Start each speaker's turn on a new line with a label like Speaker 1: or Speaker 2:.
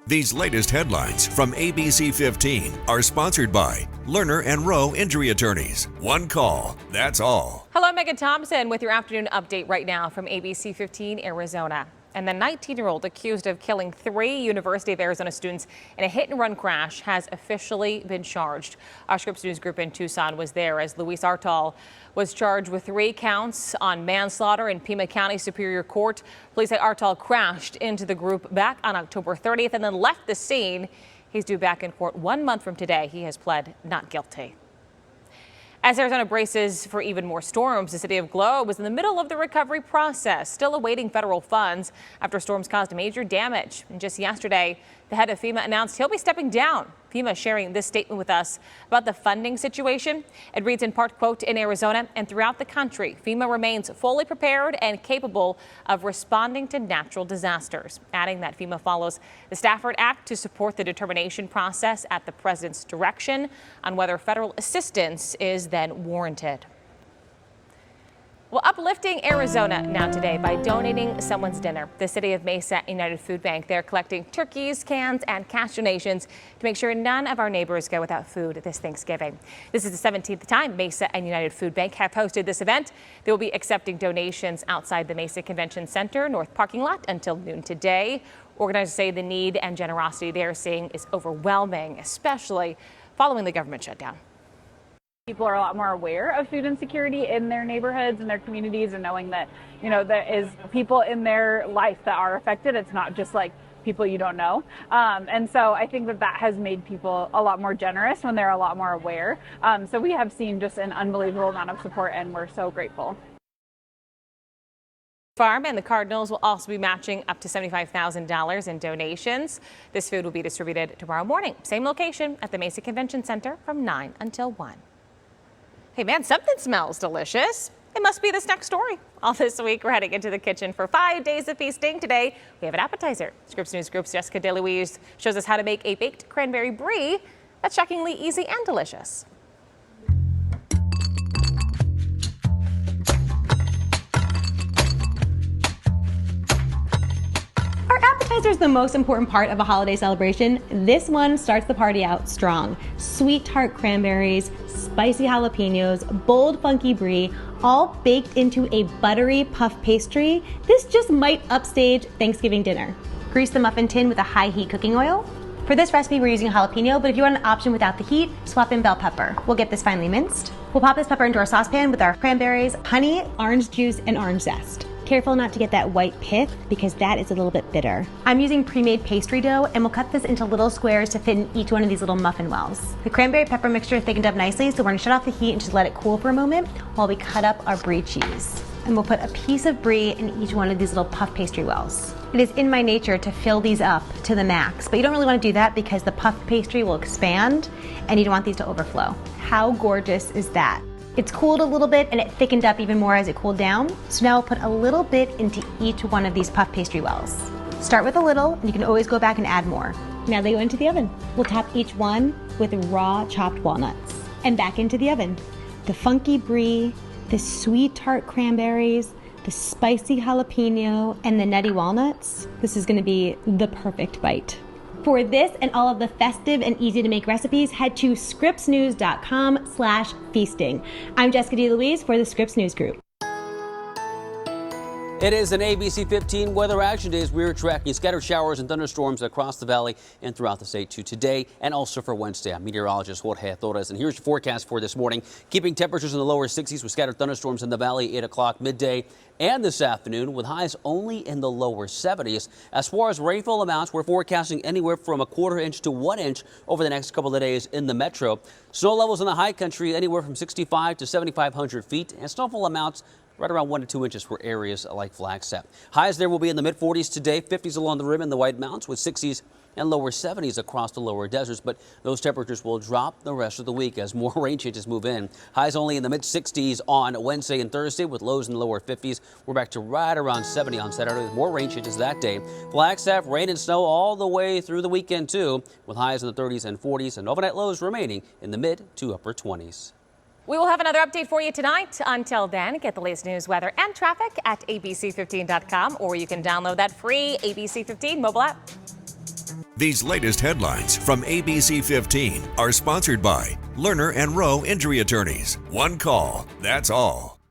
Speaker 1: These latest headlines from ABC15 are sponsored by Lerner and Rowe Injury Attorneys. One call, that's all.
Speaker 2: Hello, Megan Thompson with your afternoon update right now from ABC15 Arizona. And the 19-year-old accused of killing 3 University of Arizona students in a hit-and-run crash has officially been charged. Our Scripps News Group in Tucson was there as Luis Artal was charged with 3 counts on manslaughter in Pima County Superior Court. Police say Artal crashed into the group back on October 30th and then left the scene. He's due back in court 1 month from today. He has pled not guilty. As Arizona braces for even more storms, the city of Globe was in the middle of the recovery process, still awaiting federal funds after storms caused major damage. And just yesterday, the head of FEMA announced he'll be stepping down. FEMA sharing this statement with us about the funding situation. It reads in part, quote, in Arizona and throughout the country, FEMA remains fully prepared and capable of responding to natural disasters, adding that FEMA follows the Stafford Act to support the determination process at the president's direction on whether federal assistance is then warranted. Well, uplifting Arizona now today by donating someone's dinner. The City of Mesa United Food Bank, they're collecting turkeys, cans, and cash donations to make sure none of our neighbors go without food this Thanksgiving. This is the 17th time Mesa and United Food Bank have hosted this event. They will be accepting donations outside the Mesa Convention Center North parking lot until noon today. Organizers say the need and generosity they are seeing is overwhelming, especially following the government shutdown.
Speaker 3: People are a lot more aware of food insecurity in their neighborhoods and their communities, and knowing that, you know, there is people in their life that are affected. It's not just like people you don't know. And so I think that that has made people a lot more generous when they're a lot more aware. So we have seen just an unbelievable amount of support, and we're so grateful.
Speaker 2: Farm and the Cardinals will also be matching up to $75,000 in donations. This food will be distributed tomorrow morning. Same location at the Mesa Convention Center from 9 until 1. Hey man, something smells delicious. It must be this next story. All this week, we're heading into the kitchen for 5 days of feasting. Today, we have an appetizer. Scripps News Group's Jessica DeLuise shows us how to make a baked cranberry brie that's shockingly easy and delicious.
Speaker 4: Appetizer is the most important part of a holiday celebration. This one starts the party out strong. Sweet tart cranberries, spicy jalapenos, bold funky brie, all baked into a buttery puff pastry. This just might upstage Thanksgiving dinner. Grease the muffin tin with a high heat cooking oil. For this recipe, we're using jalapeno, but if you want an option without the heat, swap in bell pepper. We'll get this finely minced. We'll pop this pepper into our saucepan with our cranberries, honey, orange juice, and orange zest. Careful not to get that white pith because that is a little bit bitter. I'm using pre-made pastry dough, and we'll cut this into little squares to fit in each one of these little muffin wells. The cranberry pepper mixture thickened up nicely, so we're gonna shut off the heat and just let it cool for a moment while we cut up our brie cheese. And we'll put a piece of brie in each one of these little puff pastry wells. It is in my nature to fill these up to the max, but you don't really want to do that because the puff pastry will expand and you don't want these to overflow. How gorgeous is that? It's cooled a little bit and it thickened up even more as it cooled down. So now we'll put a little bit into each one of these puff pastry wells. Start with a little, and you can always go back and add more. Now they go into the oven. We'll top each one with raw chopped walnuts and back into the oven. The funky brie, the sweet tart cranberries, the spicy jalapeno, and the nutty walnuts. This is gonna be the perfect bite. For this and all of the festive and easy to make recipes, head to scripsnews.com/feasting. I'm Jessica DeLuise for the Scripps News Group.
Speaker 5: It is an ABC15 weather action day as we're tracking scattered showers and thunderstorms across the valley and throughout the state to today and also for Wednesday. I'm meteorologist Jorge Torres, and here's your forecast for this morning. Keeping temperatures in the lower 60s with scattered thunderstorms in the valley 8 o'clock midday and this afternoon with highs only in the lower 70s. As far as rainfall amounts, we're forecasting anywhere from a quarter inch to 1 inch over the next couple of days in the metro. Snow levels in the high country anywhere from 65 to 7,500 feet, and snowfall amounts right around 1 to 2 inches for areas like Flagstaff. Highs there will be in the mid-40s today, 50s along the rim in the White Mountains with 60s and lower 70s across the lower deserts, but those temperatures will drop the rest of the week as more rain changes move in. Highs only in the mid-60s on Wednesday and Thursday with lows in the lower 50s. We're back to right around 70 on Saturday with more rain changes that day. Flagstaff, rain and snow all the way through the weekend too, with highs in the 30s and 40s and overnight lows remaining in the mid to upper 20s.
Speaker 2: We will have another update for you tonight. Until then, get the latest news, weather, and traffic at abc15.com, or you can download that free ABC15 mobile app.
Speaker 1: These latest headlines from ABC15 are sponsored by Lerner and Rowe Injury Attorneys. One call, that's all.